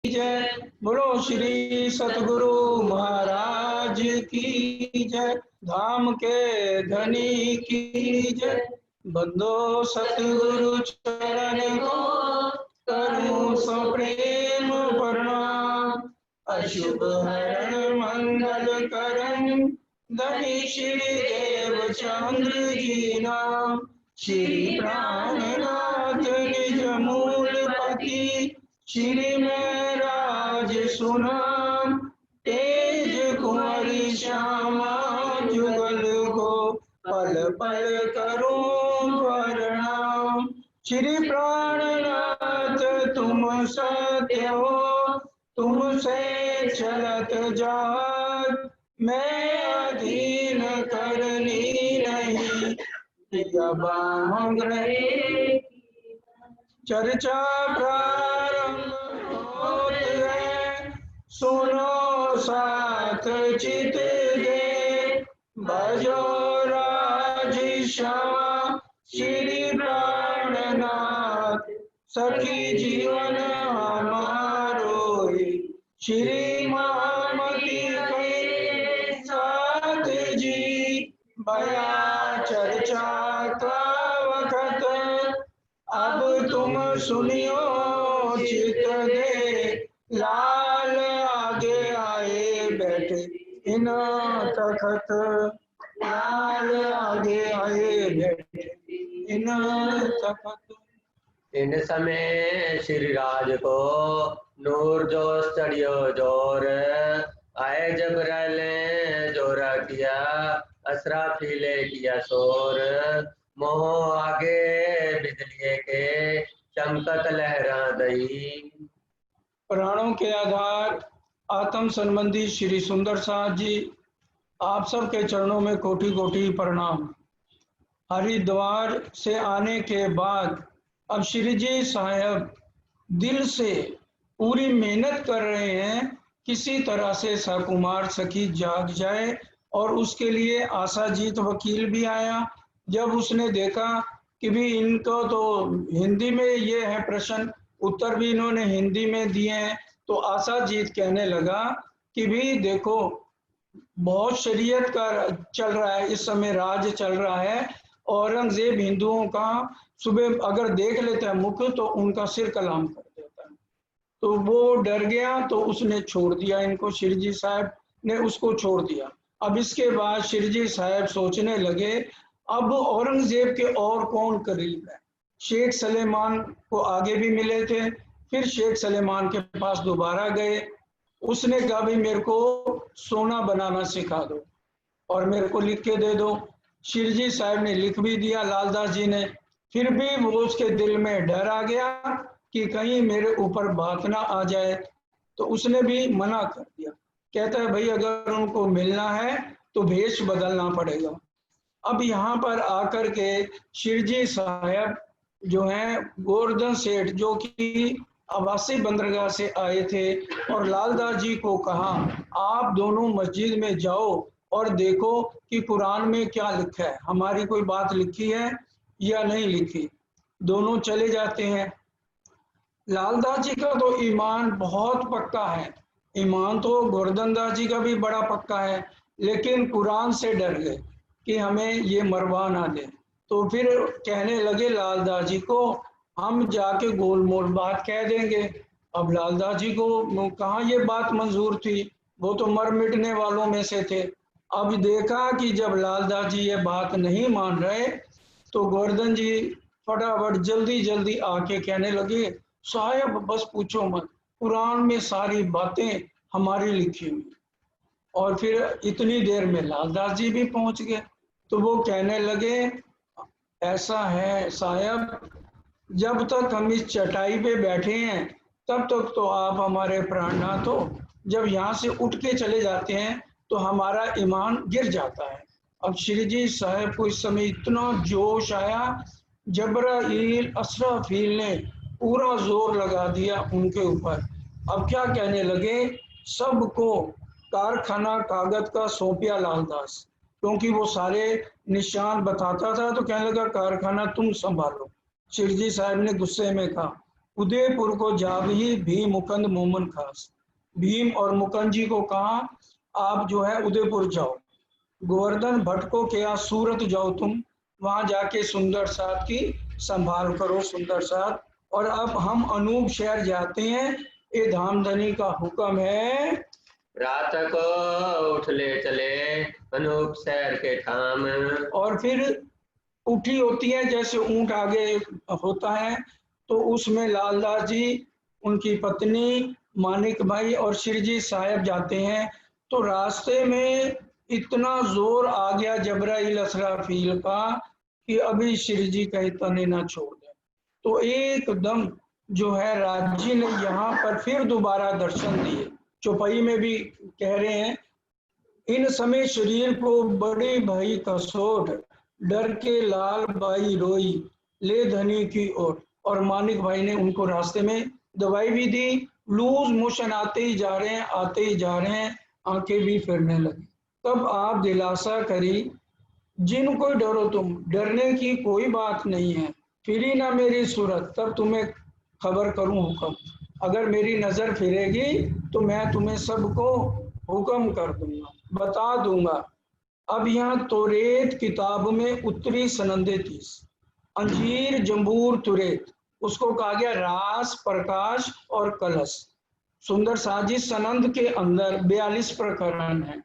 जय। बोलो श्री सतगुरु महाराज की जय। धाम के धनी की जय। बंदो सतगुरु चरण को करूं सो प्रेम प्रणाम। अशुभ हरण मंगल करण धनी श्री देव चंद्र जी नाम। श्री प्राणनाथ निज मूल पति श्री में राज सुनाम। तेज कुंवरी श्यामा जुगल को पल पल करूं प्रणाम। श्री प्राणनाथ तुम सत्य हो तुमसे चलत जात। मैं अधीन करनी नहीं ग्रहे। चर्चा प्रारंभ होत है सुनो साथ चित दे। भजो राज श्यामा श्री प्राणनाथ सखी जीवन हमारो। श्री महामती के साथ जी बया चर्चा का वखत। अब तुम सुनियो चित दे। लाल आगे आए बैठे इन तखत। लाल आगे आए बैठे इन तखत। इन समय श्री राज को नूर जोश चढ़ियो जोर। आए जबरैल जोरा किया असराफीले किया शोर। मोह आगे बिजलिए के चमकत लहरा दई। प्राणों के आधार आत्म संबंधी श्री सुंदर साथ जी आप सबके चरणों में कोटि कोटि प्रणाम। हरिद्वार से आने के बाद अब श्री जी साहब दिल से पूरी मेहनत कर रहे हैं किसी तरह से सकुमार सखी जाग जाए। और उसके लिए आशाजीत वकील भी आया। जब उसने देखा कि भी इनको तो हिंदी में ये है प्रश्न उत्तर भी इन्होंने हिंदी में दिए हैं, तो आशाजीत कहने लगा कि भी देखो बहुत शरीयत का चल रहा है, इस समय राज चल रहा है। औरंगजेब हिंदुओं का सुबह अगर देख लेता है मुख तो उनका सिर कलाम कर देता है। तो वो डर गया तो उसने छोड़ दिया इनको। शिरजी साहब ने उसको छोड़ दिया। अब इसके बाद शिरजी साहब सोचने लगे अब औरंगजेब के और कौन करीब है। शेख सलेमान को आगे भी मिले थे, फिर शेख सलेमान के पास दोबारा गए। उसने कहा भाई मेरे को सोना बनाना सिखा दो और मेरे को लिख के दे दो। शिरजी साहब ने लिख भी दिया लालदास जी ने। फिर भी वो उसके दिल में डर आ गया कि कहीं मेरे ऊपर बात ना आ जाए, तो उसने भी मना कर दिया। कहता है भाई अगर उनको मिलना है तो भेष बदलना पड़ेगा। अब यहाँ पर आकर के शिरजी साहब जो हैं गोवर्धन सेठ जो कि अब्बासी बंदरगाह से आए थे और लालदास जी को कहा आप दोनों मस्जिद में जाओ और देखो कि कुरान में क्या लिखा है, हमारी कोई बात लिखी है या नहीं लिखी। दोनों चले जाते हैं। लालदास जी का तो ईमान बहुत पक्का है, ईमान तो गोवर्धन दास जी का भी बड़ा पक्का है, लेकिन कुरान से डर गए कि हमें ये मरवा ना दे। तो फिर कहने लगे लालदास जी को हम जाके गोलमोल बात कह देंगे। अब लालदास जी को कहाँ ये बात मंजूर थी, वो तो मर मिटने वालों में से थे। अब देखा कि जब लालदास जी ये बात नहीं मान रहे तो गोवर्धन जी फटाफट जल्दी जल्दी आके कहने लगे साहब बस पूछो मत, कुरान में सारी बातें हमारी लिखी हुई। और फिर इतनी देर में लालदास जी भी पहुंच गए। तो वो कहने लगे ऐसा है साहब जब तक हम इस चटाई पे बैठे हैं तब तक तो आप हमारे प्राणनाथ हो, जब यहाँ से उठ के चले जाते हैं तो हमारा ईमान गिर जाता है। अब श्री जी साहब को इस समय इतना जोश आया, जबराइल असराफील ने पूरा जोर लगा दिया उनके ऊपर। अब क्या कहने लगे, सबको कारखाना कागज का सौंपिया लालदास, क्योंकि वो सारे निशान बताता था, तो कहने लगा कारखाना तुम संभालो। शिरजी साहब ने गुस्से में कहा उदयपुर को जाब ही भीम मुकंद मोमन खास। भीम और मुकंद जी को कहा आप जो है उदयपुर जाओ। गोवर्धन भट्ट को क्या सूरत जाओ तुम, वहां जाके सुंदर साथ की संभाल करो सुंदर साथ। और अब हम अनूप शहर जाते हैं, ये धामधनी का हुक्म है। रात को उठ ले चले अनूप शहर के ठाम। और फिर उठी होती है, जैसे ऊंट आगे होता है, तो उसमें लालदास जी, उनकी पत्नी, मानिक भाई और श्रीजी साहब जाते हैं। तो रास्ते में इतना जोर आ गया जबराइल असराफील का कि अभी श्रीजी कहीं तने ना छोड़ दे। तो एकदम जो है राजी ने यहाँ पर फिर दोबारा दर्शन दिए। चौपाई में भी कह रहे हैं, इन समय शरीर को बड़ी भई कसोट, डर के लाल बाई रोई ले धनी की ओर। और मानिक भाई ने उनको रास्ते में दवाई भी दी। लूज मोशन आते ही जा रहे हैं, आते ही जा रहे हैं, आंखें भी फिरने लगी। तब आप दिलासा करी, जिनको डरो तुम, डरने की कोई बात नहीं है, फिरी ना मेरी सूरत, तब तुम्हें खबर करूं हुक्म। अगर मेरी नजर फिरेगी तो मैं तुम्हें सबको हुक्म कर दूंगा, बता दूंगा। अब यहाँ तोरेत किताब में उत्तरी सनंदे 30, अंजीर जंबूर तुरेत, उसको कहा गया रास प्रकाश और कलश। सुंदर साजी सनंद के अंदर 42 प्रकरण हैं।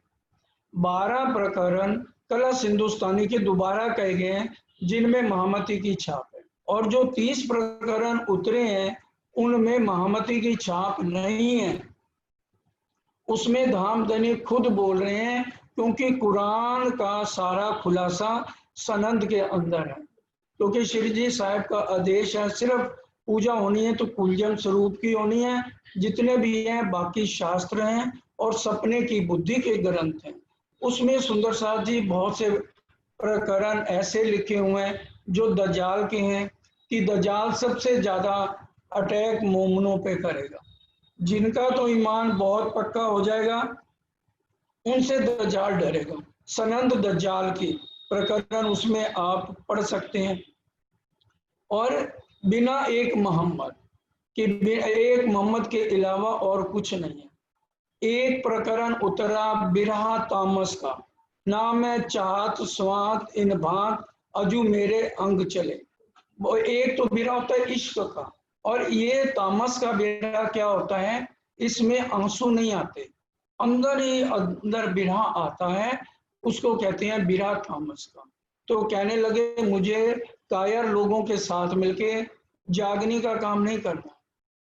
12 प्रकरण कलश हिंदुस्तानी के दोबारा कहे गए हैं, जिनमें महामती की छाप है। और जो 30 प्रकरण उतरे हैं उनमें महामती की छाप नहीं है। उसमें धामधनी खुद बोल रहे हैं, क्योंकि कुरान का सारा खुलासा सनंद के अंदर है। क्योंकि श्री जी साहब का आदेश है, सिर्फ पूजा होनी है तो कुलजम स्वरूप की होनी है, जितने भी हैं बाकी शास्त्र हैं और सपने की बुद्धि के ग्रंथ हैं। उसमें सुंदर साथ जी बहुत से प्रकरण ऐसे लिखे हुए हैं जो दज्जाल के हैं, कि दज्जाल सबसे ज्यादा अटैक मोमनों पे करेगा। जिनका तो ईमान बहुत पक्का हो जाएगा उनसे दज्जाल डरेगा। सनंद दज्जाल की प्रकरण उसमें आप पढ़ सकते हैं। और बिना एक मोहम्मद के अलावा और कुछ नहीं है। एक प्रकरण उतरा बिरहा तामस का, नाम है चाहत स्वात इन भात अजू मेरे अंग चले। वो एक तो बिरहा होता है इश्क का, और ये तामस का बिरहा क्या होता है, इसमें आंसू नहीं आते, अंदर ही अंदर बिरहा आता है, उसको कहते हैं बिरहा तामस का। तो कहने लगे मुझे कायर लोगों के साथ मिलके जागने का काम नहीं करना।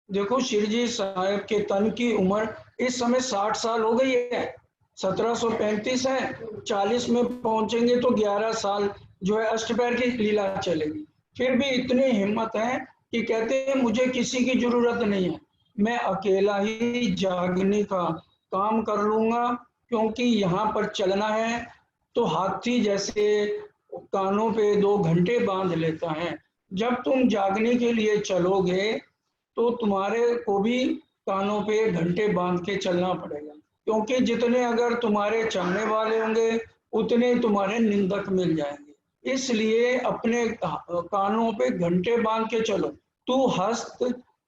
देखो शिरजी साहब के तन की उम्र इस समय 60 साल हो गई है, 1735 है, 40 में पहुंचेंगे तो 11 साल जो है अष्टपैर की लीला चलेगी। फिर भी इतनी हिम्मत है कि कहते हैं मुझे किसी की जरूरत नहीं है, मैं अकेला ही जागने का काम कर लूंगा, क्योंकि यहाँ पर चलना है तो हाथी जैसे कानों पे 2 घंटे बांध लेता है। जब तुम जागने के लिए चलोगे तो तुम्हारे को भी कानों पे घंटे बांध के चलना पड़ेगा, क्योंकि जितने अगर तुम्हारे चाहने वाले होंगे उतने तुम्हारे निंदक मिल जाएंगे। इसलिए अपने कानों पे घंटे बांध के चलो।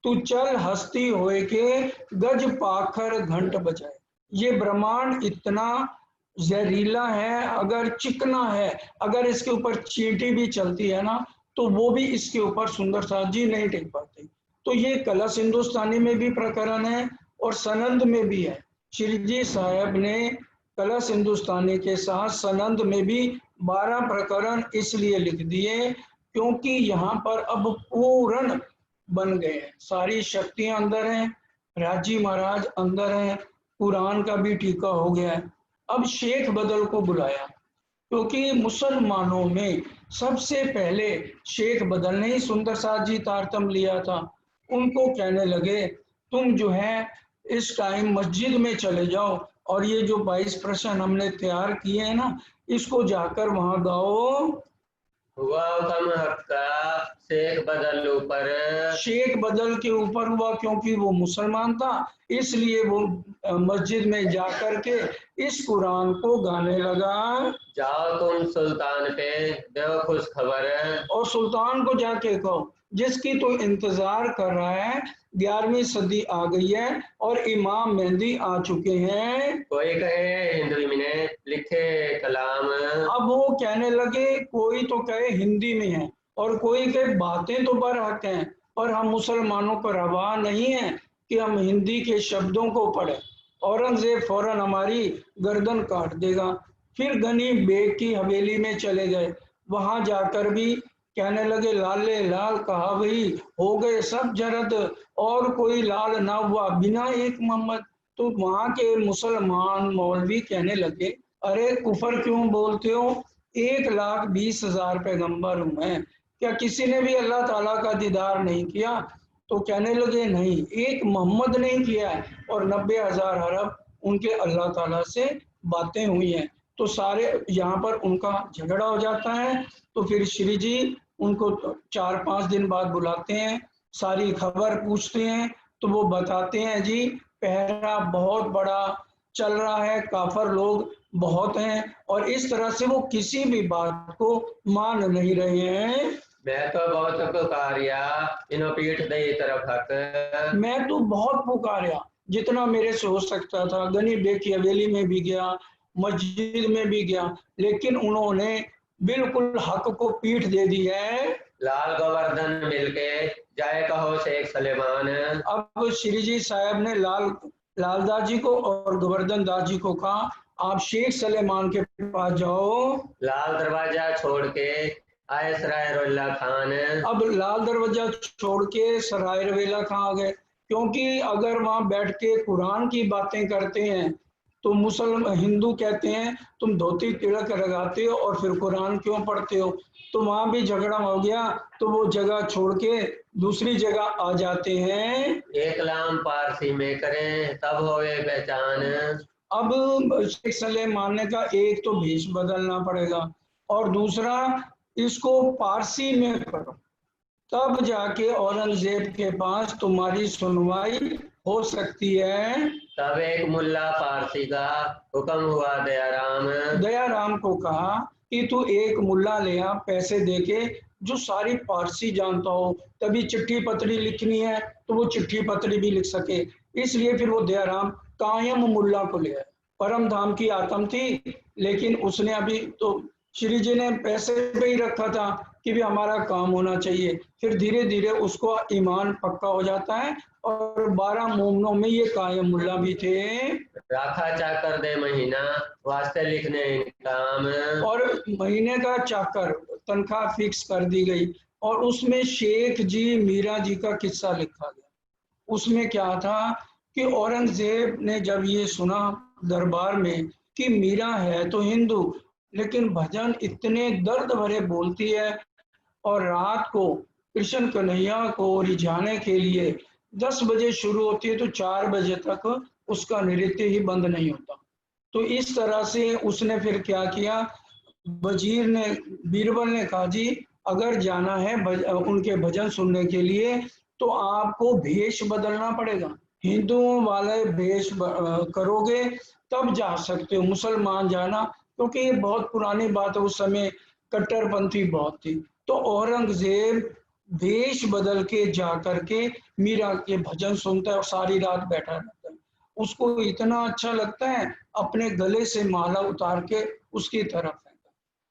तू चल हस्ती होए के गज पाखर घंट बजाए। ये ब्रह्मांड इतना जहरीला है, अगर चिकना है, अगर इसके ऊपर चींटी भी चलती है ना तो वो भी इसके ऊपर सुंदर साथ जी नहीं टिक पाती। तो ये कलश हिंदुस्तानी में भी प्रकरण है और सनंद में भी है। श्री जी साहब ने कलश हिंदुस्तानी के साथ सनंद में भी 12 प्रकरण इसलिए लिख दिए क्योंकि यहाँ पर अब पूर्ण बन गए हैं, सारी शक्तियां अंदर हैं, राजी महाराज अंदर हैं, कुरान का भी टीका हो गया है। अब शेख बदल को बुलाया, क्योंकि मुसलमानों में सबसे पहले शेख बदल ने ही सुंदर साथ जी तारतम लिया था। उनको कहने लगे तुम जो है इस टाइम मस्जिद में चले जाओ और ये जो 22 प्रश्न हमने तैयार किए हैं ना, इसको जाकर वहां गाओ। हुआ हुक्म हक का शेख बदल ऊपर, शेख बदल के ऊपर हुआ क्योंकि वो मुसलमान था, इसलिए वो मस्जिद में जाकर के इस कुरान को गाने लगा। जाओ तुम सुल्तान पे दो खुश खबर, और सुल्तान को जाके कहो जिसकी तो इंतजार कर रहा है। 11वीं सदी आ गई है और इमाम मेहंदी आ चुके हैं। कोई कहे हिंदू में लिखे कलाम, अब वो कहने लगे, कोई तो कहे हिंदी में है और कोई कहे बातें तो बरहक हैं, और हम मुसलमानों को रवा नहीं है कि हम हिंदी के शब्दों को पढ़े। औरंगजेब फौरन हमारी गर्दन काट देगा। फिर गनी बेग की हवेली में चले गए। वहां जाकर भी कहने लगे, लाले लाल कहा भाई, हो गए सब जरद और कोई लाल ना हुआ बिना एक मोहम्मद। तो वहां के मुसलमान मौलवी कहने लगे, अरे कुफर क्यों बोलते हो, 1,20,000 पैगंबर हूं मैं, क्या किसी ने भी अल्लाह ताला का दीदार नहीं किया? तो कहने लगे, नहीं, एक मोहम्मद नहीं किया है और 90,000 अरब उनके अल्लाह ताला से बातें हुई हैं। तो सारे यहाँ पर उनका झगड़ा हो जाता है। तो फिर श्री जी उनको 4-5 दिन बाद बुलाते हैं, सारी खबर पूछते हैं। तो वो बताते हैं, जी पहरा बहुत बड़ा चल रहा है, काफर लोग बहुत हैं और इस तरह से वो किसी भी बात को मान नहीं रहे हैं। मैं तो बहुत पुकारिया इनो पीठ दई तरफ हक, मैं तो बहुत पुकारिया जितना मेरे से हो सकता था। गनी बेग की हवेली में भी गया, मस्जिद में भी गया, लेकिन उन्होंने बिल्कुल हक को पीठ दे दी है। लाल गोवर्धन मिलके जाए कहो शेख सलेमान। अब श्री जी साहब ने लालदास जी को और गोवर्धन दास जी को कहा, आप शेख सलेमान के पास जाओ। लाल दरवाजा छोड़ के आए सराय रोहिल्ला खान। अब लाल दरवाजा छोड़ के सराय रवेला खां आ गए, क्योंकि अगर वहां बैठ के कुरान की बातें करते हैं तो मुसलमान हिंदू कहते हैं तुम धोती तिलक लगाते हो और फिर कुरान क्यों पढ़ते हो। तो वहां भी झगड़ा हो गया, तो वो जगह छोड़ के दूसरी जगह आ जाते हैं। एक कलाम पारसी में करें तब होवे पहचान। अब शेख सलेमान ने कहा, एक तो भेष बदलना पड़ेगा और दूसरा इसको पारसी में करो, तब जाके औरंगजेब के पास तुम्हारी सुनवाई हो सकती है। तब एक मुल्ला पारसी का हुक्म हुआ दयाराम को कहा कि तू एक मुल्ला ले आ पैसे देके जो सारी पारसी जानता हो, तभी चिट्ठी पत्री लिखनी है तो वो चिट्ठी पत्री भी लिख सके। इसलिए फिर वो दयाराम कायम मुल्ला को ले आए। परम धाम की आत्म थी, लेकिन उसने अभी तो श्री जी ने पैसे पे ही रखा था कि भी हमारा काम होना चाहिए। फिर धीरे धीरे उसको ईमान पक्का हो जाता है और 12 मोमनों में ये कायम मुल्ला भी थे। राखा चाकर दे महीना वास्ते लिखने काम। और महीने का चाकर तनख्वाह फिक्स कर दी गई और उसमें शेख जी मीरा जी का किस्सा लिखा गया। उसमें क्या था कि औरंगजेब ने जब ये सुना दरबार में कि मीरा है तो हिंदू, लेकिन भजन इतने दर्द भरे बोलती है और रात को कृष्ण कन्हैया को रिझाने के लिए 10 बजे शुरू होती है तो 4 बजे तक उसका नृत्य ही बंद नहीं होता। तो इस तरह से उसने फिर क्या किया, वजीर ने बीरबल ने कहा, जी अगर जाना है उनके भजन सुनने के लिए तो आपको भेष बदलना पड़ेगा, हिंदुओं वाले भेष करोगे तब जा सकते हो, मुसलमान जाना, क्योंकि ये बहुत पुरानी बात है, उस समय कट्टरपंथी बहुत थी। तो औरंगजेब भेष बदल के जा करके मीरा के भजन सुनता है और सारी रात बैठा रहता है। उसको इतना अच्छा लगता है, अपने गले से माला उतार के उसकी तरफ है,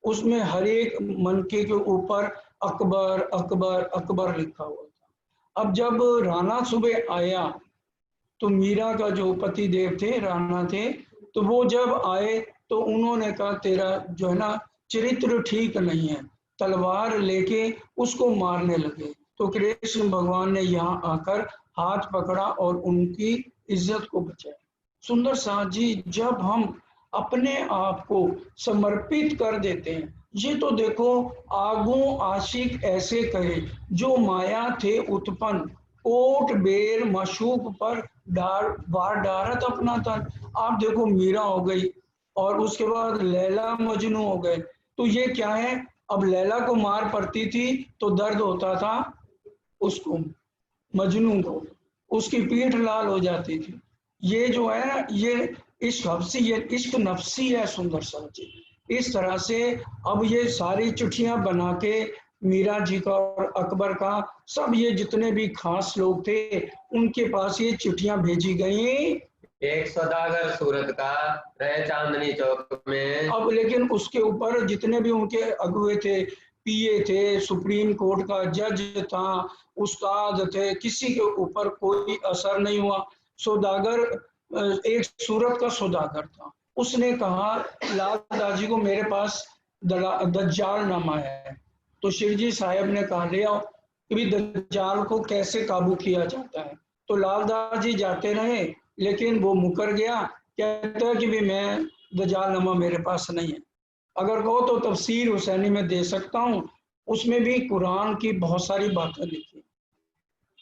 उसमें हर एक मनके के ऊपर अकबर अकबर अकबर लिखा हुआ था। अब जब राणा सुबह आया तो मीरा का जो पति देव थे राणा थे, तो वो जब आए तो उन्होंने कहा, तेरा जो है ना चरित्र ठीक नहीं है, तलवार लेके उसको मारने लगे। तो कृष्ण भगवान ने यहाँ आकर हाथ पकड़ा और उनकी इज्जत को बचाया। सुंदर साथ जी, जब हम अपने आप को समर्पित कर देते हैं, ये तो देखो आगू आशिक ऐसे कहे जो माया थे उत्पन्न, कोट बेर मशूक पर वार डारत अपना तन। आप देखो मीरा हो गई और उसके बाद लैला मजनू हो गए। तो ये क्या है, अब लैला को मार पड़ती थी तो दर्द होता था उसको, मजनू को उसकी पीठ लाल हो जाती थी। ये जो है ये इश्क हफ्सी, ये इश्क नफसी है। सुंदर साथ जी, इस तरह से अब ये सारी चिट्ठियां बना के मीरा जी का और अकबर का, सब ये जितने भी खास लोग थे उनके पास ये चिट्ठियां भेजी गई। एक सौदागर सूरत का रहे चांदनी चौक में। अब लेकिन उसके ऊपर जितने भी उनके अगुए थे, पीए थे, सुप्रीम कोर्ट का जज था, उस्ताद थे, किसी के ऊपर कोई असर नहीं हुआ। सौदागर एक सूरत का सौदागर था, उसने कहा लाल दाजी को मेरे पास दज्जाल नामा है। तो शिवजी साहब ने कहा ले आओ कि दज्जाल को कैसे काबू किया जाता है। तो लाल दाजी जाते रहे लेकिन वो मुकर गया, कहता है कि भी मैं दज्जाल नामा मेरे पास नहीं है। अगर कहो तो तफसीर हुसैनी में दे सकता हूँ, उसमें भी कुरान की बहुत सारी बातें लिखी।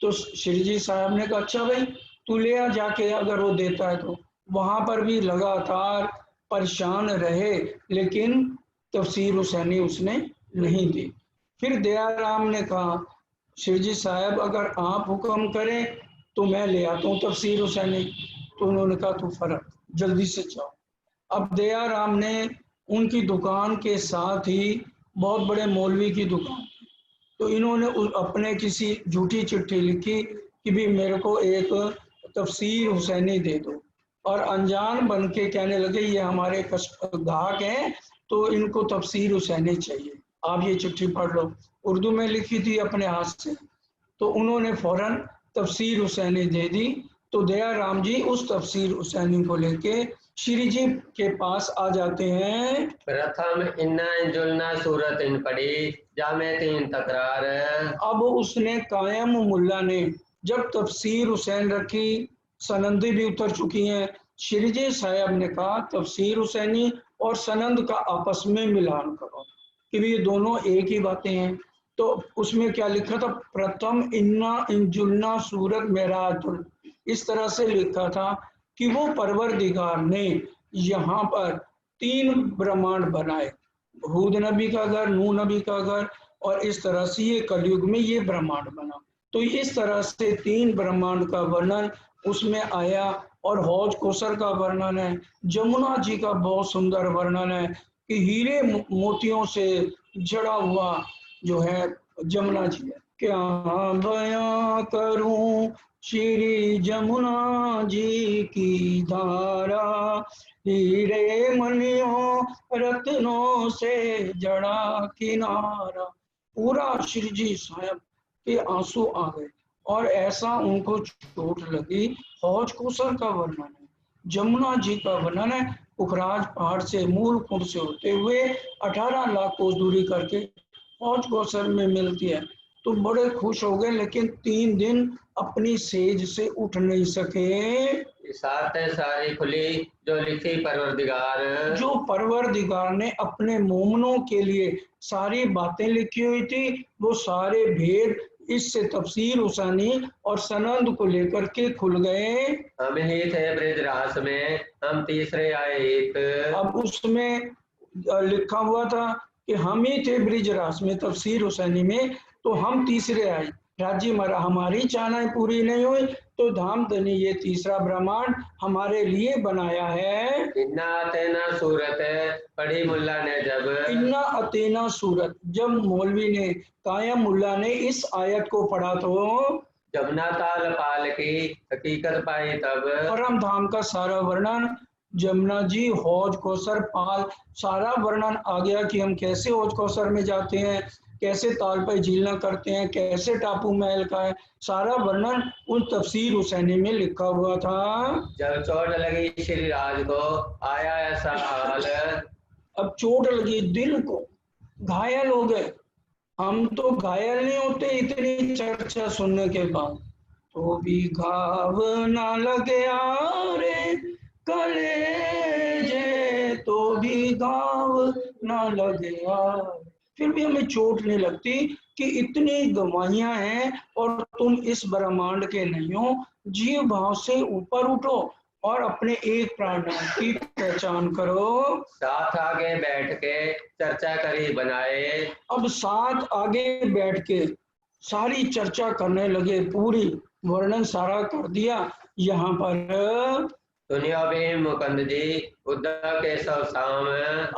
तो शिरजी साहब ने कहा अच्छा भाई तू ले आ जाके, अगर वो देता है तो। वहां पर भी लगातार परेशान रहे लेकिन तफसीर हुसैनी उसने नहीं दी। फिर दयाराम ने कहा शिरजी साहब अगर आप हुक्म करें तो मैं ले आता हूँ तफसीर हुसैनी। तो उन्होंने कहा तू फर्क जल्दी से जाओ। अब दयाराम ने उनकी दुकान के साथ ही बहुत बड़े मौलवी की दुकान, तो इन्होंने अपने किसी झूठी चिट्ठी लिखी कि भी मेरे को एक तफसीर हुसैनी दे दो, और अनजान बन के कहने लगे ये हमारे ग्राहक हैं तो इनको तफसीर हुसैनी चाहिए, आप ये चिट्ठी पढ़ लो। उर्दू में लिखी थी अपने हाथ से, तो उन्होंने फौरन तफसीर हुसैनी दे दी। तो दयाराम जी उस तफसीर हुसैनी को लेके श्री जी के पास आ जाते हैं। प्रथम इन्ना जुलना सूरत इन पड़ी जामे तीन तकरार। अब उसने कायम मुल्ला ने जब तफसीर हुसैन रखी, सनंदी भी उतर चुकी हैं, श्रीजी साहब ने कहा तफसीर हुसैनी और सनंद का आपस में मिलान करो कि ये दोनों एक ही बातें हैं। तो उसमें क्या लिखा था, प्रथम इन्ना इंजुलना सूरत मेराजुल, इस तरह से लिखा था कि वो परवरदिगार ने यहाँ पर 3 ब्रह्मांड बनाए, हूद नबी का घर, नूह नबी का घर, और इस तरह से ये कलयुग में ये ब्रह्मांड बना। तो इस तरह से 3 ब्रह्मांड का वर्णन उसमें आया। और हौज कोसर का वर्णन है, जमुना जी का बहुत सुंदर वर्णन है कि हीरे मोतियों से जड़ा हुआ जो है जमुना जी है। क्या बयां करूं श्री जमुना जी की धारा, हीरे मनियों रत्नों से जड़ा किनारा। पूरा श्री जी साहब के आंसू आ गए और ऐसा उनको चोट लगी। हौज कोसर का वर्णन है, जमुना जी का वर्णन है, पुखराज पहाड़ से मूल कुंड से होते हुए 18 लाख कोस दूरी करके हौज कोसर में मिलती है। तो बड़े खुश हो गए लेकिन 3 दिन अपनी सेज से उठ नहीं सके। सातें सारी खुली जो लिखी परवरदिगार। जो परवरदिगार ने अपने मोमनों के लिए सारी बातें लिखी हुई थी, वो सारे भेद इससे तफसीर हुसैनी और सनंद को लेकर के खुल गए। हम ही थे ब्रिजरास में हम तीसरे आए एक। अब उसमें लिखा हुआ था कि हम ही थे ब्रिजरास में, तफसीर हुसैनी में, तो हम तीसरे आए। राजी मरा हमारी चाहनाएं पूरी नहीं हुई तो धाम धनी ये तीसरा ब्रह्मांड हमारे लिए बनाया है। इन्ना अतेना सूरत पढ़ी मुल्ला ने जब। इन्ना अतेना सूरत, जब मौलवी ने कायम मुल्ला ने इस आयत को पढ़ा तो जमुना ताल पाल की हकीकत पाई तब। परम धाम का सारा वर्णन, जमुना जी, हौज कोसर, पाल, सारा वर्णन आ गया कि हम कैसे हौज कोसर में जाते हैं, कैसे ताल पर झीलना करते हैं, कैसे टापू महल का है, सारा वर्णन उन तफसीर हुसैनी में लिखा हुआ था। जब चोट लगी श्री राज को आया ऐसा हाल। अब चोट लगी दिल को, घायल हो गए। हम तो घायल नहीं होते इतनी चर्चा सुनने के बाद, तो भी घाव ना लगे रे कलेजे, तो भी घाव ना लगे। फिर भी हमें चोट नहीं लगती कि इतनी गवाहियां हैं और तुम इस ब्रह्मांड के नहीं हो। जीव भाव से ऊपर उठो और अपने एक प्राणनाथ की पहचान करो। साथ आगे बैठ के चर्चा करी बनाए। अब साथ आगे बैठ के सारी चर्चा करने लगे, पूरी वर्णन सारा कर दिया। यहाँ पर दुनिया में मुकंद जी उद्धव के सब शाम।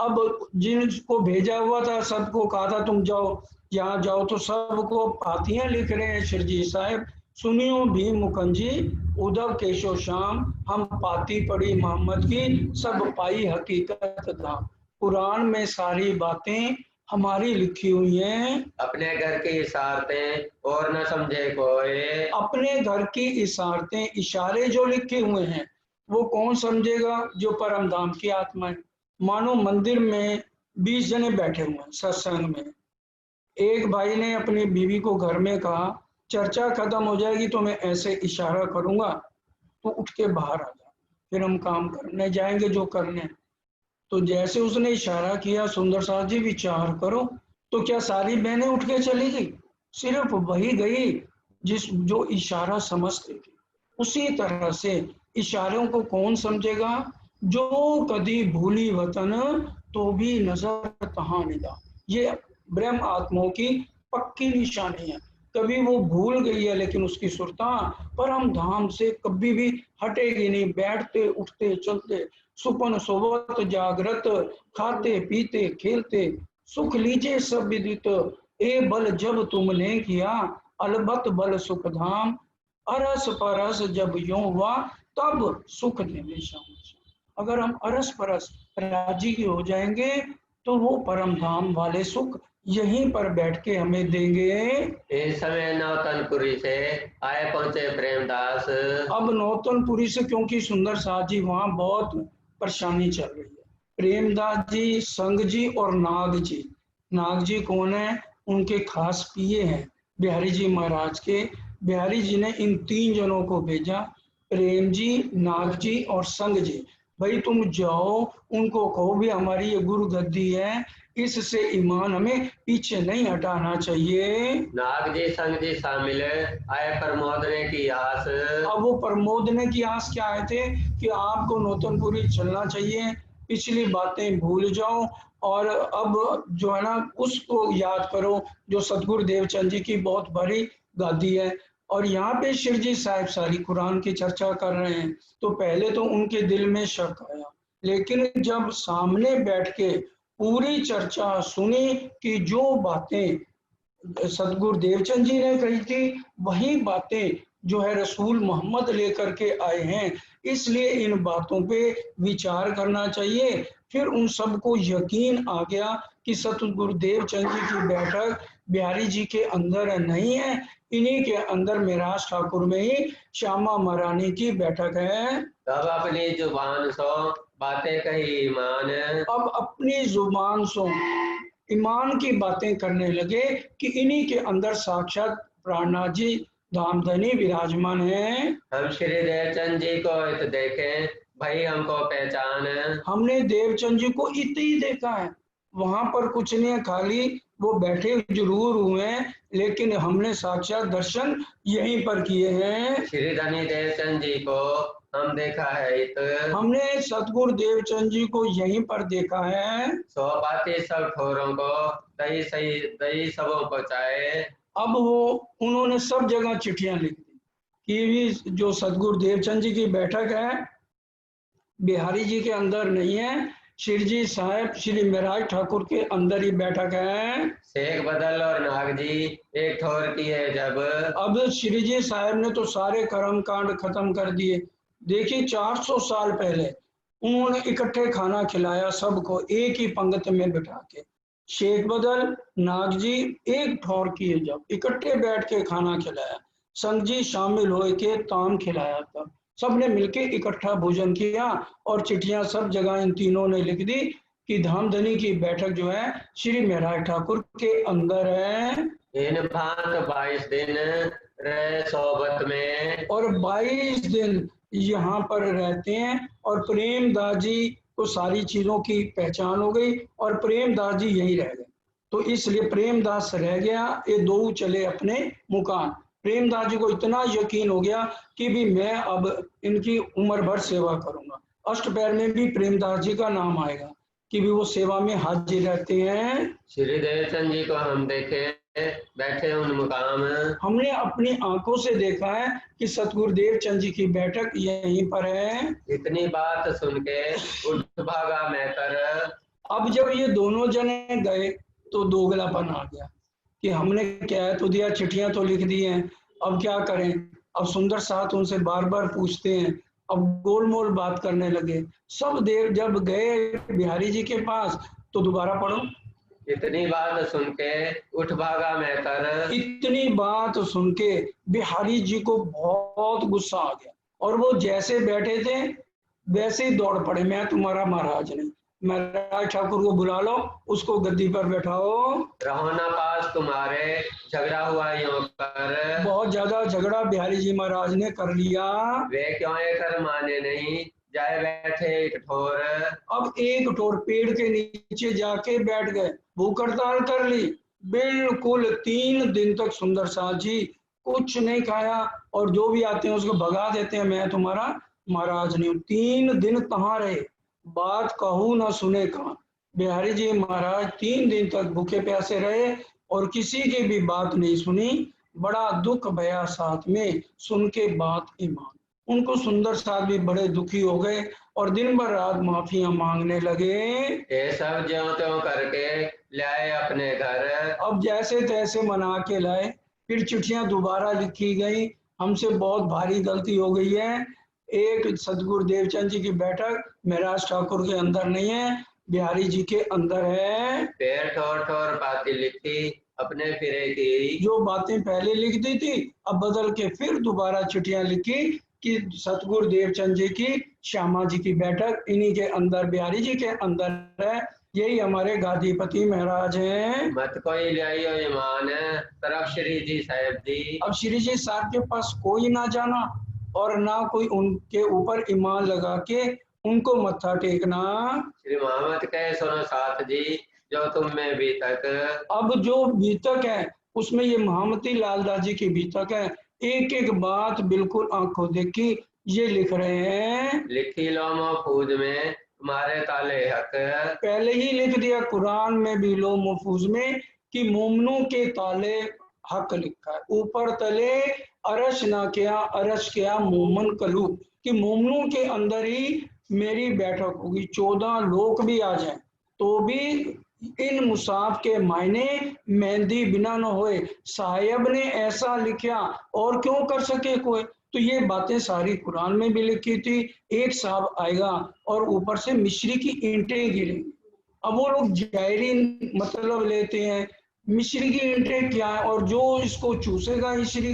अब जिनको भेजा हुआ था सबको कहा था तुम जाओ, यहाँ जाओ तो सबको पातियां लिख रहे हैं शिरजी साहब, सुनियो भीम मुखंजी उद्धव केशव श्याम, हम पाती पड़ी मोहम्मद की, सब पाई हकीकत धाम। कुरान में सारी बातें हमारी लिखी हुई हैं, अपने घर की इशारतें और न समझे कोई, अपने घर की इशारतें इशारे जो लिखे हुए हैं वो कौन समझेगा, जो परम धाम की आत्मा है। मानो मंदिर में 20 जने बैठे हुए हैं सत्संग में, एक भाई ने अपनी बीवी को घर में कहा चर्चा खत्म हो जाएगी तो मैं ऐसे इशारा करूंगा, तो उठ के बाहर आ जा, फिर हम काम करने जाएंगे जो करने। तो जैसे उसने इशारा किया, सुंदर साहब जी विचार करो, तो क्या सारी बहनें उठ के चली गई? सिर्फ वही गई जिस जो इशारा समझती थी। उसी तरह से इशारों को कौन समझेगा, जो कदी भूली वतन तो भी नजर तहां निगाह। ये ब्रह्म आत्माओं की पक्की निशानी है। कभी वो भूल गई है लेकिन उसकी सुरता परम धाम से कभी भी हटेगी नहीं। बैठते उठते चलते सुपन सोवत जागृत, खाते पीते खेलते सुख लीजिए सब विदित, ए बल जब तुमने किया अलबत बल सुख धाम, अरस परस जब यूं हुआ तब सुख देने श्याम। अगर हम अरस परस राजी की हो जाएंगे तो वो परम धाम वाले सुख यहीं पर बैठ के हमें देंगे। इस समय नौतनपुरी से आए पहुंचे प्रेमदास। अब नौतनपुरी से, क्योंकि सुंदर साथ जी वहां बहुत परेशानी चल रही है, प्रेमदास जी, संग जी और नाग जी। नाग जी कौन है? उनके खास पिए हैं बिहारी जी महाराज के। बिहारी जी ने इन 3 जनों को भेजा, प्रेम जी, नाग जी और संग जी, भाई तुम जाओ, उनको कहो भी हमारी ये गुरु गद्दी है, इससे ईमान हमें पीछे नहीं हटाना चाहिए। नाग जी संग जी शामिल आए प्रमोदने की आस। अब वो प्रमोदने की आस क्या आए थे कि आपको नौतनपुरी चलना चाहिए, पिछली बातें भूल जाओ और अब जो है ना उसको याद करो जो सतगुरु देवचंद जी की बहुत बड़ी गादी है। और यहाँ पे शिरजी साहिब सारी कुरान की चर्चा कर रहे हैं, तो पहले तो उनके दिल में शक आया, लेकिन जब सामने बैठ के पूरी चर्चा सुनी कि जो बातें सतगुरु देवचंद जी ने कही थी वही बातें जो है रसूल मोहम्मद लेकर के आए हैं, इसलिए इन बातों पे विचार करना चाहिए। फिर उन सबको यकीन आ गया कि सतगुरु देवचंद जी की बैठक बिहारी जी के अंदर नहीं है, इन्हीं के अंदर मेराज ठाकुर में ही श्यामा महारानी की बैठक है। तब अपनी जुबान सो बातें कही ईमान। अब अपनी जुबान सो ईमान की बातें करने लगे कि इन्हीं के अंदर साक्षात प्राणनाथ जी धामधनी विराजमान है। हम श्री देवचंद जी को इत देखें भाई हमको पहचान। हमने देवचंद जी को इत ही देखा है, वहां पर कुछ नहीं है, खाली वो बैठे जरूर हुए हैं लेकिन हमने साक्षात दर्शन यहीं पर किए हैं। श्री धनी देवचंद जी को हम देखा है इत। हमने सतगुरु देवचंद जी को यहीं पर देखा है। सो बातें सब ठोरों को दही सही दही सबों पहुंचाए। अब वो उन्होंने सब जगह चिट्ठियां लिख दी कि भी जो सतगुरु देवचंद जी की बैठक है बिहारी जी के अंदर नहीं है, शिरजी साहब श्री मेराज ठाकुर के अंदर ही बैठक है। शेख बदल और नाग जी एक ठोर की है जब। अब श्रीजी साहब ने तो सारे कर्म कांड खत्म कर दिए। देखिए 400 साल पहले उन्होंने इकट्ठे खाना खिलाया सबको एक ही पंक्ति में बिठा के। शेख बदल नाग जी एक ठौर किए जब इकट्ठे बैठ के खाना खिलाया, संत जी शामिल हो के ताम खिलाया, तब सबने मिलके इकट्ठा भोजन किया और चिट्ठियां सब जगह इन तीनों ने लिख दी कि धामधनी की बैठक जो है श्री मेराज ठाकुर के अंदर है। इन भांत 22 दिन रहे सोबत में। और 22 दिन यहाँ पर रहते हैं और प्रेमदास जी को सारी चीजों की पहचान हो गई और प्रेमदास जी यहीं रह गए, तो इसलिए प्रेमदास रह गया, ये दो चले अपने मुकाम। प्रेमदास जी को इतना यकीन हो गया कि भी मैं अब इनकी उम्र भर सेवा करूंगा। अष्टपैर में भी प्रेमदास जी का नाम आएगा कि भी वो सेवा में हाजिर रहते हैं। श्री देवचंद जी को हम देखे बैठे उन मुकाम। हमने अपनी आंखों से देखा है कि सतगुरु देवचंद जी की बैठक यहीं पर है। इतनी बात सुन के उठ भागा मैं कर। अब जब ये दोनों जने गए तो दोगलापन आ गया कि हमने कह तो दिया, चिट्ठियां तो लिख दी हैं, अब क्या करें। अब सुंदर साथ उनसे बार बार पूछते हैं, अब गोलमोल बात करने लगे। सब देव जब गए बिहारी जी के पास तो दोबारा पढ़ो। इतनी बात सुन के उठ भागा मेहतर। इतनी बात सुन के बिहारी जी को बहुत गुस्सा आ गया और वो जैसे बैठे थे वैसे ही दौड़ पड़े, मैं तुम्हारा महाराज नहीं, महाराज ठाकुर को बुला लो, उसको गद्दी पर बैठाओ। रहो ना पास तुम्हारे, झगड़ा हुआ यूं कर। बहुत ज्यादा झगड़ा बिहारी जी महाराज ने कर लिया। वे क्यों कर माने नहीं, जाए बैठे एक ठोर। अब एक ठोर पेड़ के नीचे जाके बैठ गए, भूख हड़ताल कर ली। बिल्कुल 3 दिन तक सुंदर साथ जी कुछ नहीं खाया और जो भी आते हैं उसको भगा देते हैं, मैं तुम्हारा महाराज नहीं हूँ। 3 दिन कहाँ रहे, बात कहूँ ना सुने कहाँ। बिहारी जी महाराज 3 दिन तक भूखे प्यासे रहे और किसी की भी बात नहीं सुनी। बड़ा दुख भया साथ में, सुन के बात ईमान। उनको सुंदर साथ भी बड़े दुखी हो गए और दिन भर रात माफियां मांगने लगे। ये सब ज्यों त्यों करके लाए अपने घर। अब जैसे तैसे मना के लाए, फिर चिट्ठियां दोबारा लिखी गई, हमसे बहुत भारी गलती हो गई है। एक सतगुरु देवचंद जी की बैठक महाराज ठाकुर के अंदर नहीं है, बिहारी जी के अंदर है। फिर ठोर ठोर बातें लिखी अपने फिरे की। जो बातें पहले लिख दी थी अब बदल के फिर दोबारा चिट्ठियां लिखी कि सतगुरु देवचंद जी की, श्यामा जी की बैठक इन्हीं के अंदर, बिहारी जी के अंदर है। यही हमारे गादीपति महाराज हैं। मत कोई लियाइयो ईमान, तरफ श्री जी साहेब जी। अब श्री जी साहब के पास कोई ना जाना और ना कोई उनके ऊपर ईमान लगा के उनको मत्था टेकना। श्री मोहम्मद कहे सुनो साथ जी, जो तुम में भी तक। अब जो बीतक है उसमें ये महामती लालदास जी की बीतक है, एक एक बात बिल्कुल आंखों देखी ये लिख रहे हैं। लिखी लो महफूज में तुम्हारे ताले हक। पहले ही लिख दिया कुरान में भी लो महफूज में कि मोमनों के ताले हक लिखा है, ऊपर तले अरश ना किया, अरश किया मोमन कलू, कि मोमनों के अंदर ही मेरी बैठक होगी। 14 लोग भी आ जाएं तो भी इन मुसाफ के मायने मेहंदी बिना न होए, साहेब ने ऐसा लिखा और क्यों कर सके कोई। तो ये बातें सारी कुरान में भी लिखी थी। एक साहब आएगा और ऊपर से मिश्री की ईंटें गिरेंगी। अब वो लोग जायरी मतलब लेते हैं, मिश्री की ईंटें क्या है, और जो इसको चूसेगा मिश्री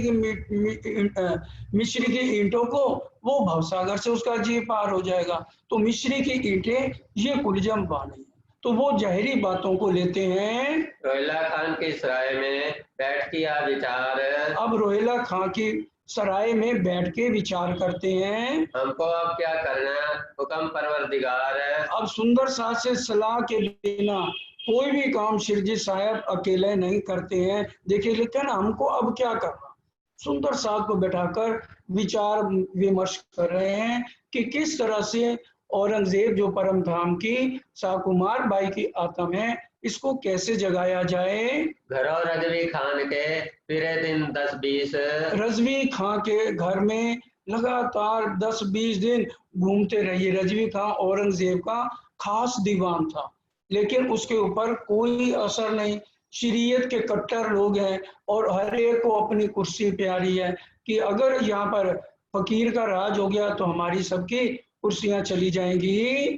की ईंटों को वो भवसागर से उसका जी पार हो जाएगा। तो मिश्री की ईंटें ये कुलजम बानी, तो वो जहरी बातों को लेते हैं। रोहिला खान की सराय में बैठ किया विचार। अब रोहिला खां की सराय में बैठ के विचार करते हैं, हमको अब क्या करना, हुक्म परवरदिगार। अब सुंदर साथ से सलाह के बिना कोई भी काम शिरजी साहब अकेले नहीं करते हैं। देखिए लिखा ना, हमको अब क्या करना। सुंदर साथ को बैठाकर विचार विमर्श कर रहे हैं कि किस तरह से औरंगजेब जो परम धाम की साकुमार बाई की आत्म है, इसको कैसे जगाया जाए। घरों रजवी खान के फिरे दिन 10-20। रजवी खां के घर में लगातार 10-20 दिन घूमते रहिए। रजवी खां औरंगजेब का खास दीवान था, लेकिन उसके ऊपर कोई असर नहीं। शरीयत के कट्टर लोग हैं और हर एक को अपनी कुर्सी प्यारी है कि अगर यहाँ पर फकीर का राज हो गया तो हमारी सबकी कुर्सियां चली जाएंगी।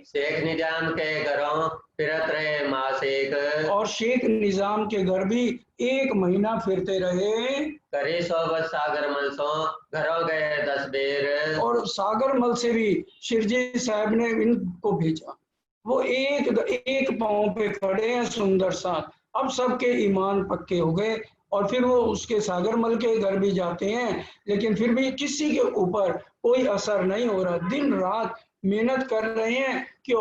शेख निजाम के घरों फिरत रहे मासेक। और शेख निजाम के घर भी 1 महीना फिरते रहे। करी सोबत सागर मलसों घरों गए 10 बेर। और सागर मल से भी शिरजी साहब ने इनको भेजा। वो एक पांव पे खड़े हैं सुंदर साथ। अब सबके ईमान पक्के हो गए और फिर वो उसके सागर मल के घर भी जाते हैं, लेकिन फिर भी किसी के ऊपर कोई असर नहीं हो रहा। दिन रात मेहनत कर रहे हैं कि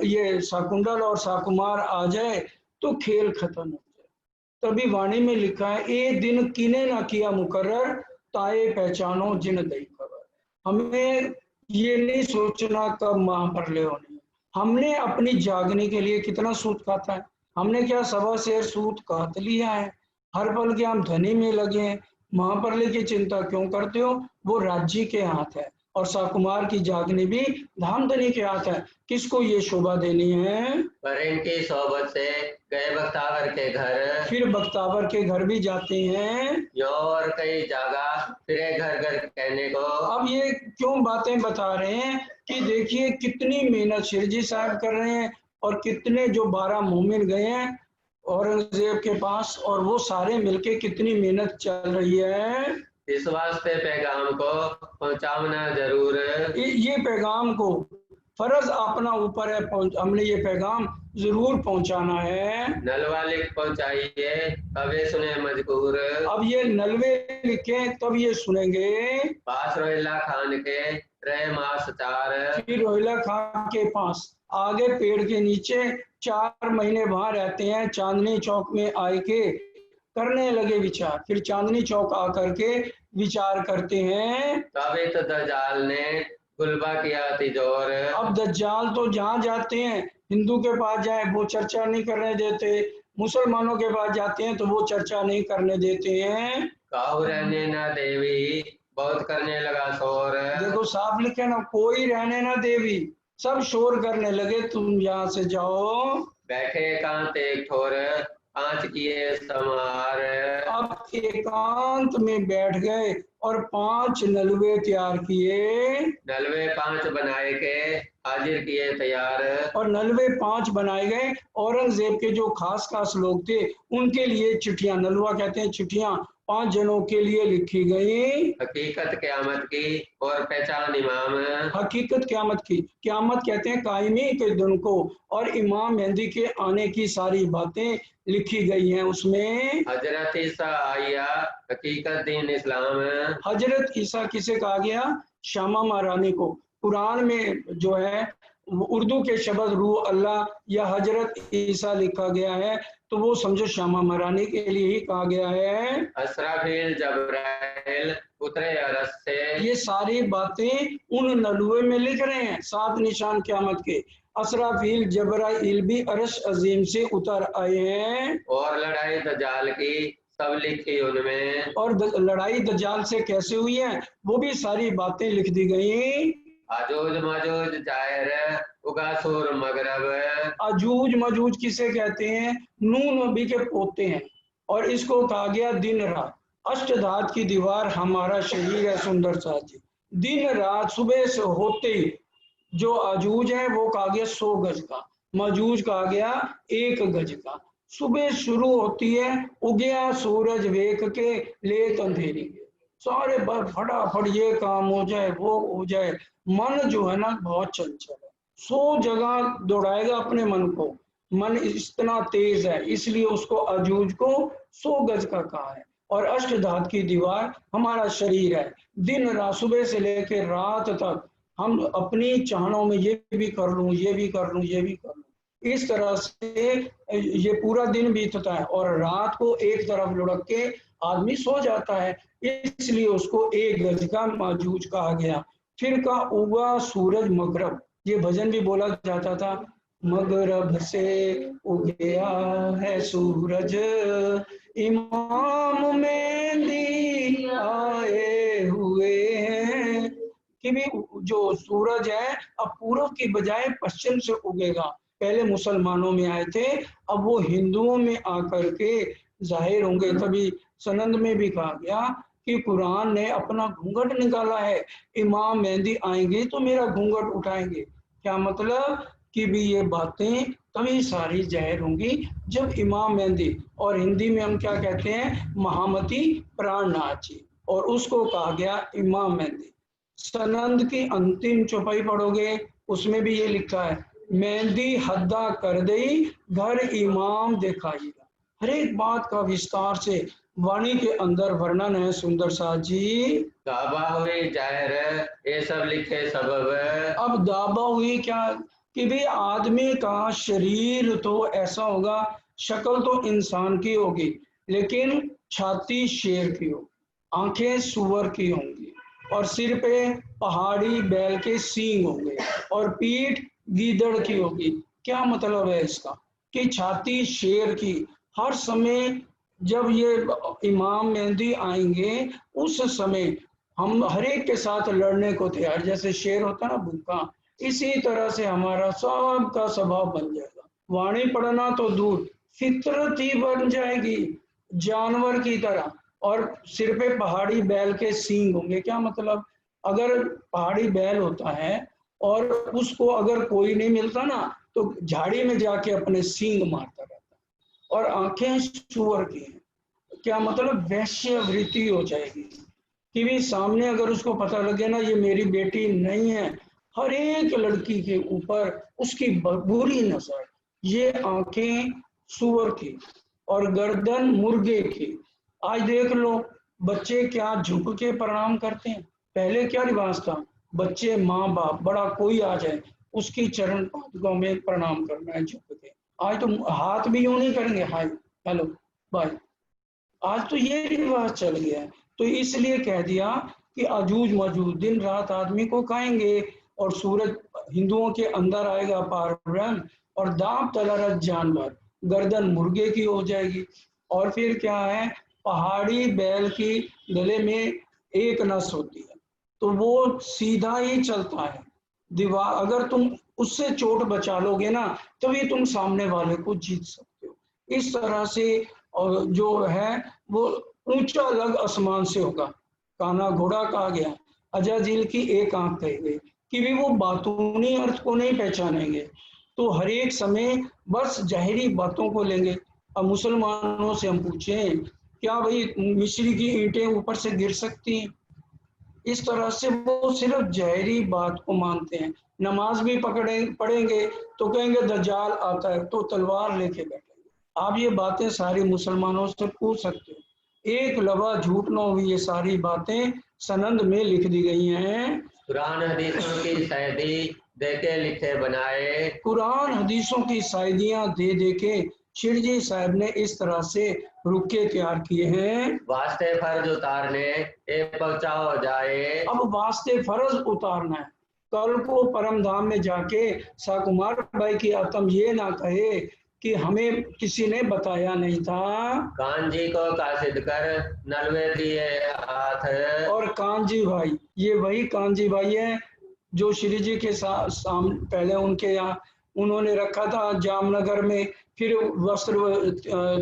ये साकुंडल और साकुमार आ जाए तो खेल खत्म हो जाए। तभी वाणी में लिखा है, ए दिन किने ना किया मुकर्रर, ताए पहचानो जिन दई खबर। हमें ये नहीं सोचना कब महाप्रलय होनी है। हमने अपनी जागने के लिए कितना सूत खाता है, हमने क्या 1.25 सेर सूत काट लिया है। हर पल के हम धनी में लगे हैं। महाप्रलय की चिंता क्यों करते हो, वो राज्य के हाथ है। और साकुमार की जागनी भी धामधनी के हाथ है। किसको ये शोभा देनी है? पर इनकी सोबत से गए बख्तावर के घर, फिर बख्तावर के घर भी जाते हैं। यो और कई जगह फिरे घर घर कहने को। अब ये क्यों बातें बता रहे हैं कि देखिए कितनी मेहनत शिरजी साहब कर रहे हैं और कितने जो 12 मोमिन गए हैं औरंगजेब के पास और वो सारे मिलके कितनी मेहनत चल रही है। इस वास्ते पैगाम को पहुंचाना जरूर। ये पैगाम को फर्ज अपना ऊपर है, हमने ये पैगाम जरूर पहुंचाना है। नलवा लिख पहुंचाइए कभी सुने मजबूर। अब ये नलवे लिखे तब ये सुनेंगे। पास रोहिला खान के रहे मास 4। फिर रोहिला खान के पास आगे पेड़ के नीचे 4 महीने वहां रहते हैं। चांदनी चौक में आए के करने लगे विचार। फिर चांदनी चौक आकर के विचार करते हैं। तभी तो दज्जाल ने गुलबा किया तिजोर। अब दज्जाल तो जहाँ जाते हैं हिंदू के पास जाए वो चर्चा नहीं करने देते, मुसलमानों के पास जाते हैं तो वो चर्चा नहीं करने देते हैं। काहू रहने ना देवी बहुत करने लगा शोर। देखो साफ लिखे ना, कोई रहने ना देवी, सब शोर करने लगे तुम यहाँ से जाओ। बैठे एकांत एक ठोर पांच किए समार। अब एकांत में बैठ गए और 5 नलवे तैयार किए। नलवे 5 बनाए के हाजिर किए तैयार। और नलवे 5 बनाए गए। औरंगजेब के जो खास खास लोग थे उनके लिए चिट्ठियां, नलवा कहते हैं चिट्ठियां, 5 जनों के लिए लिखी गई। हकीकत क़यामत की और पहचान इमाम। हकीकत क़यामत की, क़यामत कहते हैं कायमी के दिन को, और इमाम मेहंदी के आने की सारी बातें लिखी गई हैं उसमें। हजरत ईसा आया हकीकत दीन इस्लाम। हजरत ईसा किसे कहा गया? श्यामा महारानी को। कुरान में जो है उर्दू के शब्द रूह अल्लाह या हजरत ईसा लिखा गया है तो वो समझो श्यामा महारानी के लिए ही कहा गया है। असराफील जबराइल उतरे अरस से। ये सारी बातें उन नलुए में लिख रहे हैं 7 निशान क़यामत के। असराफील जबराइल भी अरश अजीम से उतर आए हैं। और लड़ाई दज्जाल की सब लिखी उनमें। और लड़ाई दज्जाल से कैसे हुई है वो भी सारी बातें लिख दी गई। अजूज मजूज जाहिर उगासुर मगरब। अजूज मजूज किसे कहते हैं? नूह नबी के पोते हैं। और इसको कहा गया दिन रात। अष्टधात की दीवार हमारा शरीर है सुंदर सा जी। दिन रात सुबह से होते ही जो अजूज है वो कहा गया 100 गज का, मजूज कहा गया 1 गज का। सुबह शुरू होती है, उगया सूरज वेख के लेत अंधेरी के, सारे फटाफट ये काम हो जाए वो हो जाए। मन जो है ना बहुत चंचल है, 100 जगह दौड़ाएगा अपने मन को। मन इतना तेज है इसलिए उसको अजूज को 100 गज का कहा है। और अष्टधात की दीवार हमारा शरीर है। दिन रात सुबह से लेकर रात तक हम अपनी चाहनों में ये भी कर लूं, ये भी कर लूं, ये भी कर लूं, इस तरह से ये पूरा दिन बीतता है। और रात को एक तरफ लुढ़क के आदमी सो जाता है, इसलिए उसको 1 गज का मजूज कहा गया। फिर का उगा सूरज मगरब, ये भजन भी बोला जाता था। मगरब से उगया है सूरज, इमाम मेहंदी आए हुए हैं। कि भी जो सूरज है अब पूर्व की बजाय पश्चिम से उगेगा। पहले मुसलमानों में आए थे, अब वो हिंदुओं में आकर के जाहिर होंगे। तभी सनंद में भी कहा गया कि कुरान ने अपना घूंघट निकाला है, इमाम मेहंदी आएंगे तो मेरा घूंघट उठाएंगे। क्या मतलब कि भी ये बातें तभी सारी जाहिर होंगी जब इमाम मेहंदी, और हिंदी में हम क्या कहते हैं, महामती प्राण नाची, और उसको कहा गया इमाम मेहंदी। सनंद की अंतिम चौपाई पढ़ोगे उसमें भी ये लिखा है, मेहंदी हद्दा कर दई घर इमाम दिखाएगा। हर एक बात का विस्तार से वाणी के अंदर वर्णन है सुंदर साथ जी। दाबा हुई जाहिर ये सब लिखे सबब। अब दाबा हुई क्या कि भाई आदमी का शरीर तो ऐसा होगा, शक्ल तो इंसान की होगी लेकिन छाती शेर की होगी, आंखें सुअर की होंगी, और सिर पे पहाड़ी बैल के सींग होंगे, और पीठ गीदड़ की होगी। क्या मतलब है इसका कि छाती शेर की। हर समय जब ये इमाम मेहंदी आएंगे उस समय हम हर एक के साथ लड़ने को तैयार, जैसे शेर होता ना भूखा, इसी तरह से हमारा सबका स्वभाव बन जाएगा। वाणी पढ़ना तो दूर, फितरत ही बन जाएगी जानवर की तरह। और सिर पे पहाड़ी बैल के सींग होंगे। क्या मतलब, अगर पहाड़ी बैल होता है और उसको अगर कोई नहीं मिलता ना तो झाड़ी में जाके अपने सींग मारता रहता है। और आंखें सुअर की हैं। क्या मतलब, वैश्यवृत्ति हो जाएगी कि भी सामने अगर उसको पता लगे ना ये मेरी बेटी नहीं है, हर एक लड़की के ऊपर उसकी बुरी नजर। ये आंखें सुअर की और गर्दन मुर्गे की। आज देख लो बच्चे क्या झुक के प्रणाम करते हैं। पहले क्या रिवाज था, बच्चे माँ बाप बड़ा कोई आ जाए उसकी चरण पादुकों में प्रणाम करना है झुक के। आज तो हाथ भी यूं नहीं करेंगे, हाय हेलो बाय। आज तो ये रिवाज चल गया है। तो इसलिए कह दिया कि अजूज मजूज दिन रात आदमी को खाएंगे। और सूरज हिंदुओं के अंदर आएगा पार ब्रह्म, और दांत तलरत जानवर, गर्दन मुर्गे की हो जाएगी। और फिर क्या है, पहाड़ी बैल की गले में एक नस होती है तो वो सीधा ही चलता है। दीवार अगर तुम उससे चोट बचा लोगे ना तभी तुम सामने वाले को जीत सकते हो। इस तरह से और जो है वो ऊंचा लग आसमान से होगा। काना घोड़ा कहा गया, अजय झील की एक आंख कही गई कि भी वो बातूनी अर्थ को नहीं पहचानेंगे। तो हर एक समय बस जाहिरी बातों को लेंगे। अब मुसलमानों से हम पूछें, क्या भाई मिस्री की ईंटें ऊपर से गिर सकती हैं? इस तरह से वो सिर्फ जहरी बात को मानते हैं। नमाज भी पढ़ेंगे तो कहेंगे दज्जाल आता है तो तलवार लेके बैठेंगे। आप ये बातें सारी मुसलमानों से पूछ सकते हो, एक लवा झूठ न हुई। ये सारी बातें सनद में लिख दी गई हैं। कुरान हदीसों की शायदी दे के लिखे बनाए, कुरान हदीसों की शायदियां दे दे के शिरजी साहब ने इस तरह से रुके तैयार किए हैं। वास्ते फर्ज उतारने ए पहुंचाओ जाए। अब वास्ते फर्ज उतारना है। कल को परम धाम में जाके साकुमार भाई की आत्म ये ना कहे कि हमें किसी ने बताया नहीं था। कांजी को कासिद कर नलवे दिए हाथ। और कांजी भाई, ये वही कांजी भाई है जो श्री जी के पहले उनके यहाँ उन्होंने रखा था जामनगर में। फिर वस्त्र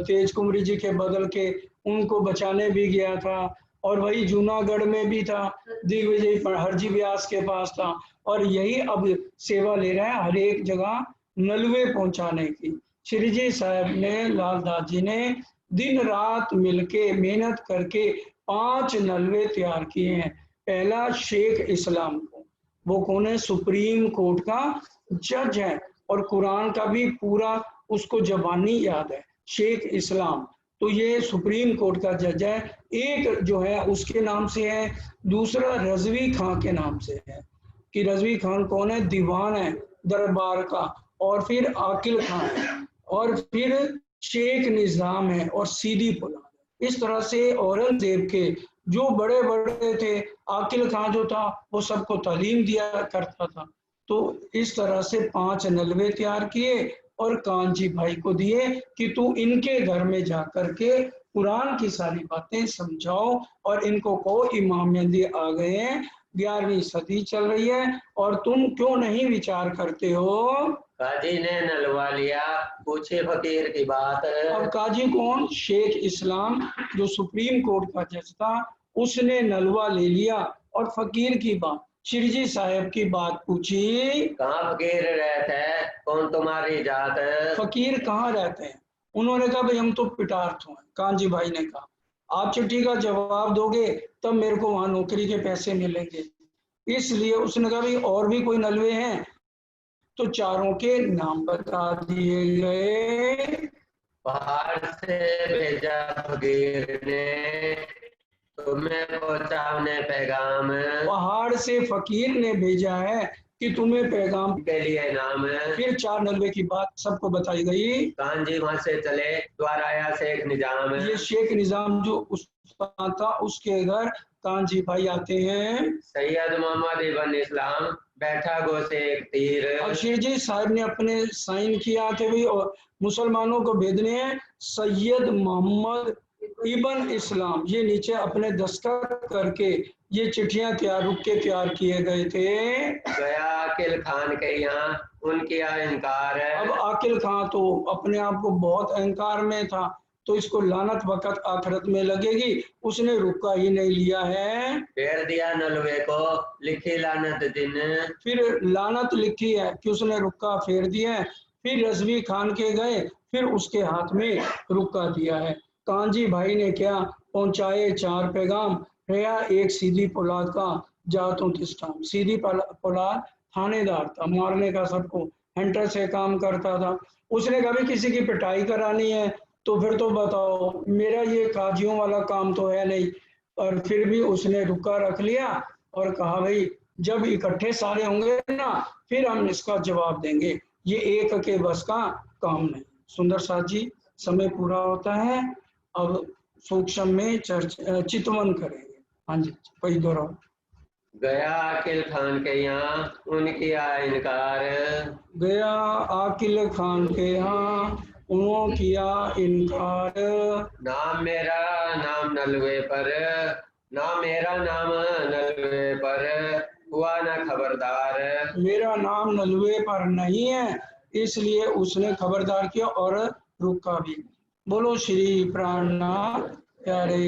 तेज कुमारी जी के बदल के उनको बचाने भी गया था। और वही जूनागढ़ में भी था, दिग्विजय पर हरजी व्यास के पास था। और यही अब सेवा ले रहा है हर एक जगह नलवे पहुंचाने की। श्री जी साहब ने, लालदास जी ने दिन रात मिलके मेहनत करके 5 नलवे तैयार किए हैं। पहला शेख इस्लाम को, वो कौन है, सुप्रीम कोर्ट का जज है और कुरान का भी पूरा उसको जबानी याद है, शेख इस्लाम। तो ये सुप्रीम कोर्ट का जज है। एक जो है उसके नाम से है, दूसरा रजवी खां के नाम से है कि रजवी खान कौन है, दीवान है दरबार का। और फिर आकिल खान है, और फिर शेख निजाम है, और सीधी पुला। इस तरह से औरंगजेब के जो बड़े बड़े थे, आकिल खान जो था वो सबको तालीम दिया करता था। तो इस तरह से 5 नलवे तैयार किए और कांजी भाई को दिए कि तू इनके घर में जाकर के कुरान की सारी बातें समझाओ। और इनको कहो इमाम मेहंदी आ गए हैं, 11वीं सदी चल रही है और तुम क्यों नहीं विचार करते हो। काजी ने नलवा लिया, पूछे फकीर की बात। अब काजी कौन, शेख इस्लाम जो सुप्रीम कोर्ट का जज था, उसने नलवा ले लिया और फकीर की बात, शिरजी साहब की बात पूछी। कहाँ फकीर रहते हैं, कौन तुम्हारी जात। फकीर कहाँ रहते हैं? उन्होंने कहा भाई हम तो पिटार्थ हैं। कांजी भाई ने कहा आप चिट्ठी का जवाब दोगे तब मेरे को वहां नौकरी के पैसे मिलेंगे। इसलिए उसने कहा भाई और भी कोई नलवे हैं, तो चारों के नाम बता दिए गए। पहाड़ से भेजा फकीर ने, तुम्हें पहुंचाने पैगाम। पहाड़ से फकीर ने भेजा है कि तुम्हें पैगाम के लिए नाम। फिर 4 नलवे की बात सबको बताई गई। कांजी वहां से चले, द्वार आया शेख निजाम। ये शेख निजाम जो उसका था उसके घर कांजी भाई आते हैं। सैयद मोहम्मद इब्न इस्लाम बैठा गो से एक तीर। अब शिरजी साहब ने अपने साइन किया कि भाई और मुसलमानों को भेजने हैं सैयद मोहम्मद इब्न इस्लाम, ये नीचे अपने दस्तखत करके ये चिट्ठियां क्या रुक के तैयार किए गए थे। गया आकिल खान के यहाँ उनकी अहंकार। अब आकिल खां तो अपने आप को बहुत अहंकार में था, तो इसको लानत वक़्त आखिरत में लगेगी, उसने रुका ही नहीं लिया है। फेर दिया नलवे को लिखी लानत दिन। फिर लानत लिखी है कि उसने रुक्का फेर दिया है। फिर रजवी खान के गए, फिर उसके हाथ में रुक्का दिया है। कांजी भाई ने क्या पहुंचाए 4 पैगाम, रहा एक सीधी पोलाद का जातों तिस्टाम। सीधी पोलाद थानेदार था, मारने का सबको, हंटर से काम करता था। उसने कभी किसी की पिटाई करानी है तो फिर तो बताओ, मेरा ये काजियों वाला काम तो है नहीं। और फिर भी उसने रुका रख लिया और कहा भाई जब इकट्ठे सारे होंगे ना फिर हम इसका जवाब देंगे, ये एक के बस का काम नहीं। सुंदर साथ जी, समय पूरा होता है, अब सूक्ष्म में चितवन करेंगे। हाँ जी, कोई दोहराओ। गया आकिल खान के यहाँ उनकी इनकार। गया आकिल खान के यहाँ उन्होंने किया इनकार। नाम मेरा नाम नलवे पर, नाम मेरा नाम नलवे पर हुआ ना खबरदार। मेरा नाम नलवे पर नहीं है, इसलिए उसने खबरदार किया और रुका भी। बोलो श्री प्राणनाथ प्यारे